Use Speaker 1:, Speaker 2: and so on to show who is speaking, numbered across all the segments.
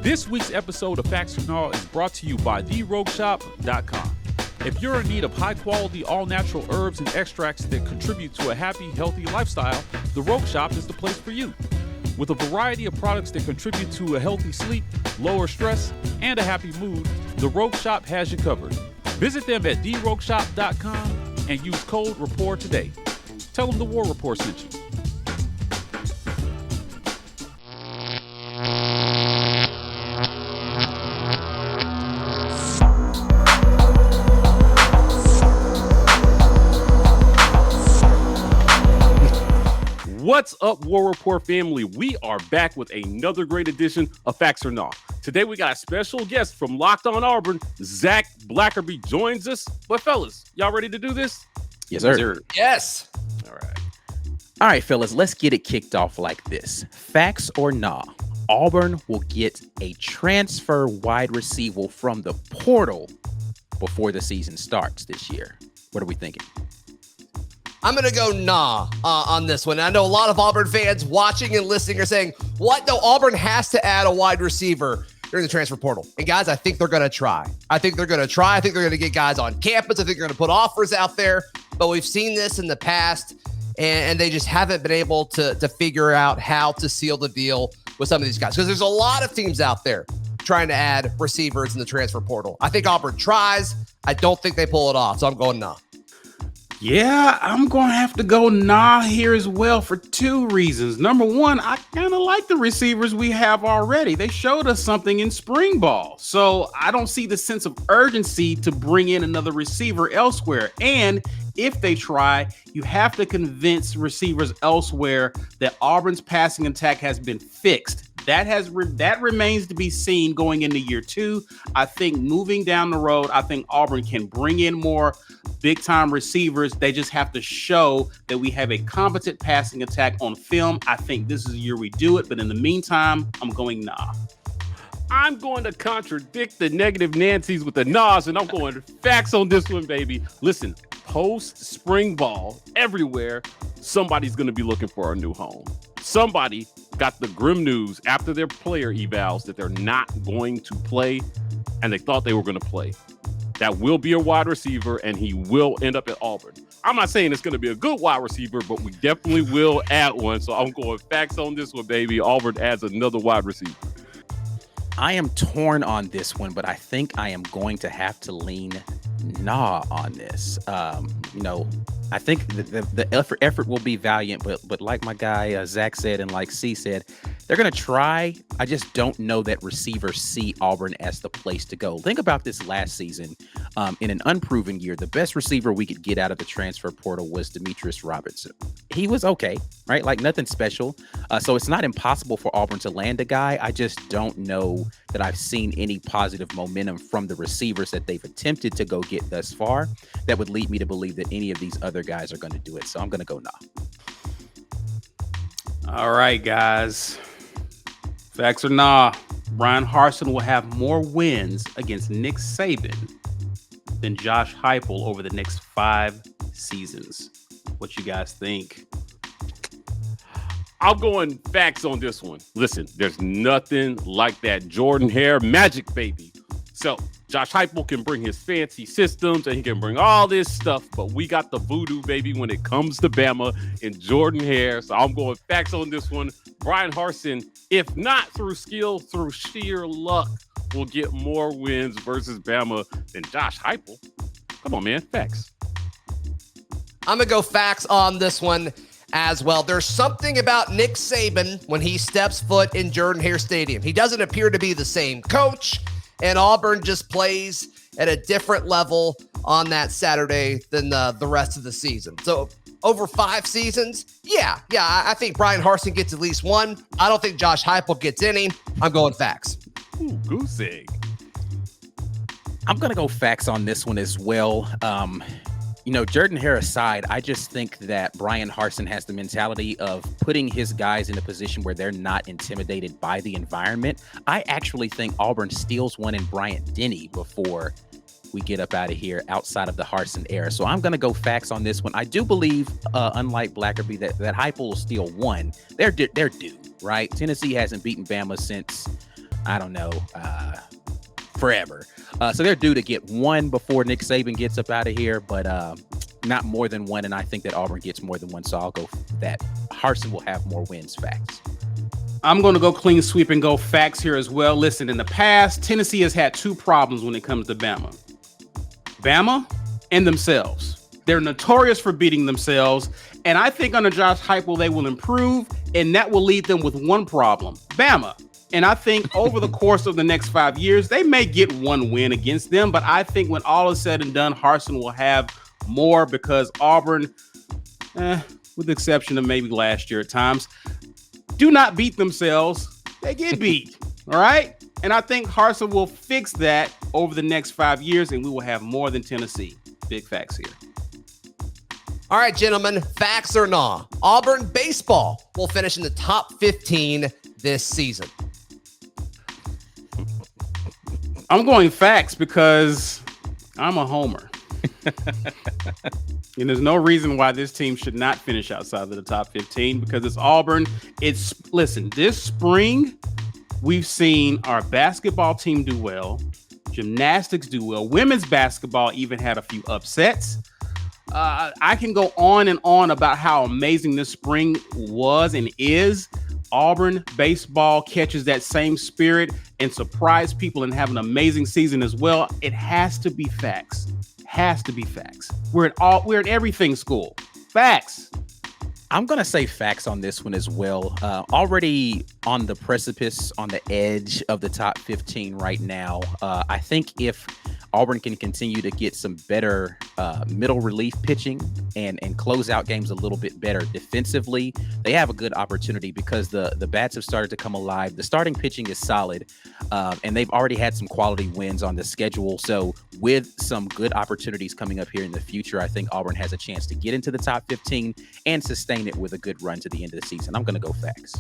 Speaker 1: This week's episode of Facts or Gnaw is brought to you by TheRogueShop.com. If you're in need of high-quality, all-natural herbs and extracts that contribute to a happy, healthy lifestyle, The Rogue Shop is the place for you. With a variety of products that contribute to a healthy sleep, lower stress, and a happy mood, The Rogue Shop has you covered. Visit them at TheRogueShop.com and use code RAPPORT today. Tell them the War Report sent you. What's up, War Report family? We are back with another great edition of Facts or Gnaw. Today we got a special guest from Locked On Auburn. Zach Blackerby joins us. But fellas, y'all ready to do this?
Speaker 2: Yes, sir.
Speaker 3: Yes.
Speaker 2: All right, fellas, let's get it kicked off like this. Facts or Gnaw, Auburn will get a transfer wide receiver from the portal before the season starts this year. What are we thinking?
Speaker 3: I'm going to go nah on this one. I know a lot of Auburn fans watching and listening are saying, what? No, Auburn has to add a wide receiver during the transfer portal. And guys, I think they're going to try. I think they're going to get guys on campus. I think they're going to put offers out there. But we've seen this in the past, and they just haven't been able to figure out how to seal the deal with some of these guys. Because there's a lot of teams out there trying to add receivers in the transfer portal. I think Auburn tries. I don't think they pull it off. So I'm going nah.
Speaker 4: Yeah, I'm going to have to go nah here as well for two reasons. Number one, I kind of like the receivers we have already. They showed us something in spring ball. So I don't see the sense of urgency to bring in another receiver elsewhere. And if they try, you have to convince receivers elsewhere that Auburn's passing attack has been fixed. That remains to be seen going into year two. I think moving down the road, I think Auburn can bring in more big-time receivers. They just have to show that we have a competent passing attack on film. I think this is the year we do it. But in the meantime, I'm going nah.
Speaker 1: I'm going to contradict the negative Nancy's with the nods, and I'm going facts on this one, baby. Listen, post-spring ball, everywhere, somebody's going to be looking for a new home. Somebody got the grim news after their player evals that they're not going to play, and they thought they were going to play. That will be a wide receiver, and he will end up at Auburn. I'm not saying it's going to be a good wide receiver, but we definitely will add one. So I'm going facts on this one, baby. Auburn adds another wide receiver.
Speaker 2: I am torn on this one, but I think I am going to have to lean nah on this. I think the effort will be valiant, but like my guy Zach said, and like C said, they're going to try. I just don't know that receivers see Auburn as the place to go. Think about this last season. In an unproven year, the best receiver we could get out of the transfer portal was Demetrius Robertson. He was okay, right? Like nothing special. So it's not impossible for Auburn to land a guy. I just don't know that I've seen any positive momentum from the receivers that they've attempted to go get thus far that would lead me to believe that any of these other guys are going to do it. So I'm going to go nah.
Speaker 4: All right, guys. Facts or nah, Brian Harsin will have more wins against Nick Saban than Josh Heupel over the next 5 seasons. What you guys think?
Speaker 1: I'm going facts on this one. Listen, there's nothing like that Jordan Hare magic, baby. So Josh Heupel can bring his fancy systems and he can bring all this stuff, but we got the voodoo, baby, when it comes to Bama and Jordan Hare. So I'm going facts on this one. Brian Harsin, if not through skill, through sheer luck, will get more wins versus Bama than Josh Heupel. Come on, man. Facts.
Speaker 3: I'm going to go facts on this one as well. There's something about Nick Saban when he steps foot in Jordan Hare Stadium. He doesn't appear to be the same coach, and Auburn just plays at a different level on that Saturday than the rest of the season. So over 5 seasons, yeah, I think Brian Harsin gets at least one. I don't think Josh Heupel gets any. I'm going facts.
Speaker 1: Ooh, goose egg.
Speaker 2: I'm going to go facts on this one as well. Jordan Hare aside, I just think that Brian Harsin has the mentality of putting his guys in a position where they're not intimidated by the environment. I actually think Auburn steals one in Bryant Denny before we get up out of here outside of the Harsin era. So I'm going to go facts on this one. I do believe, unlike Blackerby, that Heupel will steal one. They're due, right? Tennessee hasn't beaten Bama since I don't know, forever. So they're due to get one before Nick Saban gets up out of here, but not more than one. And I think that Auburn gets more than one. So I'll go that Harsin will have more wins. Facts.
Speaker 4: I'm going to go clean sweep and go facts here as well. Listen, in the past, Tennessee has had two problems when it comes to Bama. Bama and themselves. They're notorious for beating themselves. And I think under Josh Heupel, they will improve, and that will lead them with one problem, Bama. And I think over the course of the next 5 years, they may get one win against them. But I think when all is said and done, Harsin will have more because Auburn, with the exception of maybe last year at times, do not beat themselves. They get beat. All right. And I think Harsin will fix that over the next 5 years, and we will have more than Tennessee. Big facts here.
Speaker 3: All right, gentlemen, facts or nah? Auburn baseball will finish in the top 15 this season.
Speaker 4: I'm going facts because I'm a homer. And there's no reason why this team should not finish outside of the top 15 because it's Auburn. Listen, this spring, we've seen our basketball team do well, gymnastics do well, women's basketball even had a few upsets. I can go on and on about how amazing this spring was and is. Auburn baseball catches that same spirit and surprise people and have an amazing season as well. It has to be facts. Has to be facts. We're at everything school. Facts.
Speaker 2: I'm going to say facts on this one as well. Already on the precipice, on the edge of the top 15 right now. I think if Auburn can continue to get some better middle relief pitching and close out games a little bit better defensively, they have a good opportunity because the bats have started to come alive. The starting pitching is solid, and they've already had some quality wins on the schedule. So with some good opportunities coming up here in the future, I think Auburn has a chance to get into the top 15 and sustain it with a good run to the end of the season. I'm going to go facts.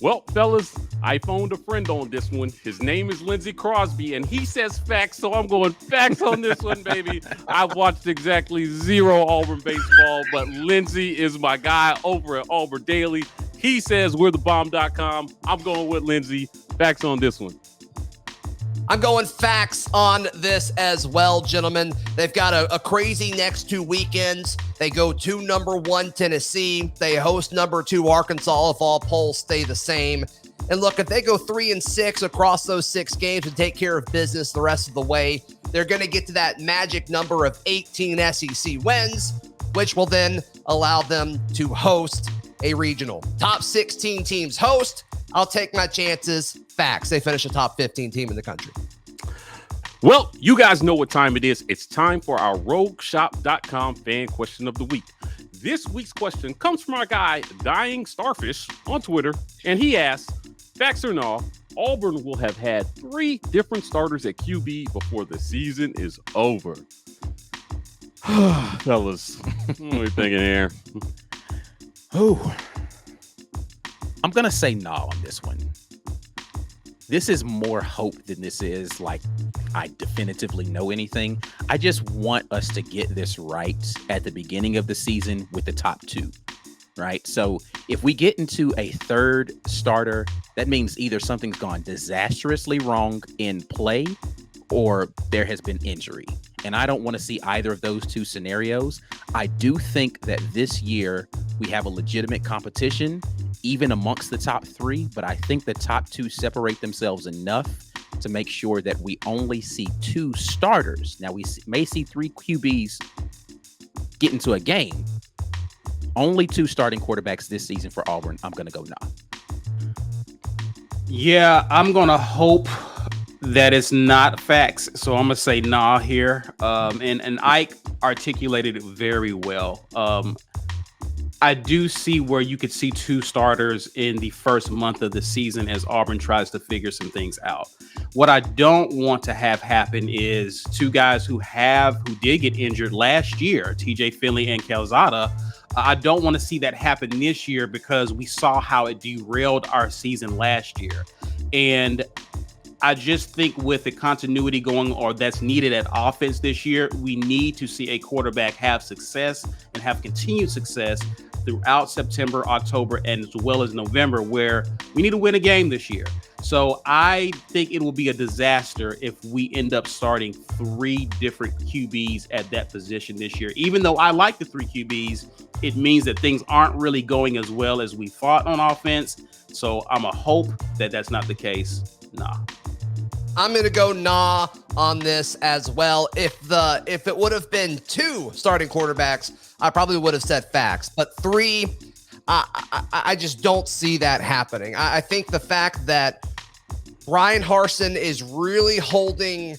Speaker 1: Well, fellas, I phoned a friend on this one. His name is Lindsey Crosby, and he says facts, so I'm going facts on this one, baby. I've watched exactly zero Auburn baseball, but Lindsey is my guy over at Auburn Daily. He says we're thebomb.com. I'm going with Lindsey. Facts on this one.
Speaker 3: I'm going facts on this as well, gentlemen. They've got a crazy next 2 weekends. They go to number 1 Tennessee. They host number 2 Arkansas if all polls stay the same. And look, if they go 3-6 across those 6 games and take care of business the rest of the way, they're going to get to that magic number of 18 SEC wins, which will then allow them to host a regional. Top 16 teams host. I'll take my chances. Facts. They finish a top 15 team in the country.
Speaker 1: Well, you guys know what time it is. It's time for our RogueShop.com fan question of the week. This week's question comes from our guy, Dying Starfish, on Twitter, and he asks, facts or no, Auburn will have had 3 different starters at QB before the season is over. Fellas, what are we thinking here?
Speaker 2: Oh, I'm going to say no on this one. This is more hope than this is like I definitively know anything. I just want us to get this right at the beginning of the season with the top 2, right? So if we get into a 3rd starter, that means either something's gone disastrously wrong in play or there has been injury. And I don't want to see either of those 2 scenarios. I do think that this year we have a legitimate competition even amongst the top 3, but I think the top 2 separate themselves enough to make sure that we only see 2 starters. Now, we may see 3 QBs get into a game. Only 2 starting quarterbacks this season for Auburn. I'm going to go nah.
Speaker 4: Yeah, I'm going to hope that it's not facts. So I'm going to say nah here. And Ike articulated it very well. I do see where you could see 2 starters in the first month of the season as Auburn tries to figure some things out. What I don't want to have happen is 2 guys who did get injured last year, TJ Finley and Calzada. I don't want to see that happen this year because we saw how it derailed our season last year. And I just think with the continuity going or that's needed at offense this year, we need to see a quarterback have success and have continued success throughout September, October, and as well as November, where we need to win a game this year. So I think it will be a disaster if we end up starting 3 different QBs at that position this year. Even though I like the 3 QBs, it means that things aren't really going as well as we thought on offense. So I'm a hope that that's not the case. Nah.
Speaker 3: I'm going to go nah on this as well. If it would have been 2 starting quarterbacks, I probably would have said facts. But 3, I just don't see that happening. I think the fact that Brian Harsin is really holding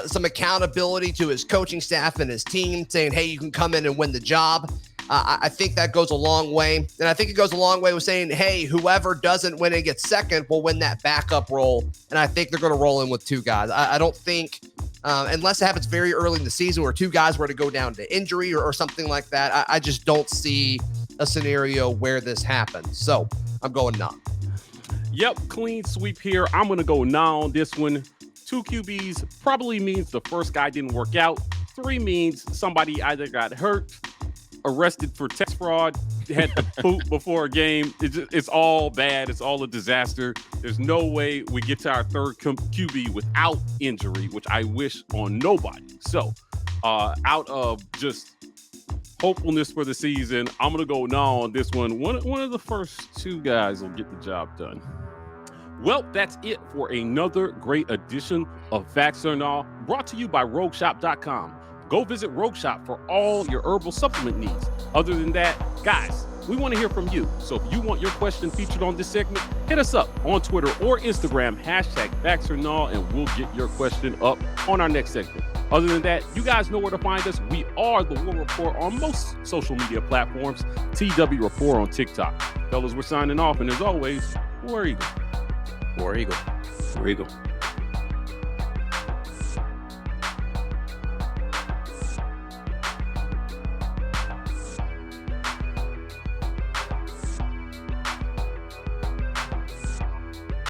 Speaker 3: some accountability to his coaching staff and his team, saying, hey, you can come in and win the job. I think that goes a long way. And I think it goes a long way with saying, hey, whoever doesn't win and gets second will win that backup role. And I think they're going to roll in with 2 guys. I don't think, unless it happens very early in the season where 2 guys were to go down to injury or something like that, I just don't see a scenario where this happens. So I'm going nah.
Speaker 1: Yep, clean sweep here. I'm going to go nah on this one. 2 QBs probably means the first guy didn't work out. 3 means somebody either got hurt, arrested for tax fraud, had to poop before a game. It's all bad. It's all a disaster. There's no way we get to our 3rd QB without injury, which I wish on nobody. So out of just hopefulness for the season, I'm going to go nah on this one. One of the first 2 guys will get the job done. Well, that's it for another great edition of Facts or Nah, brought to you by RogueShop.com. Go visit Rogue Shop for all your herbal supplement needs. Other than that, guys, we want to hear from you. So if you want your question featured on this segment, hit us up on Twitter or Instagram, #FactsOrNaw, and we'll get your question up on our next segment. Other than that, you guys know where to find us. We are The War Report on most social media platforms, TW Report on TikTok. Fellas, we're signing off, and as always, War Eagle.
Speaker 2: War Eagle.
Speaker 1: War Eagle.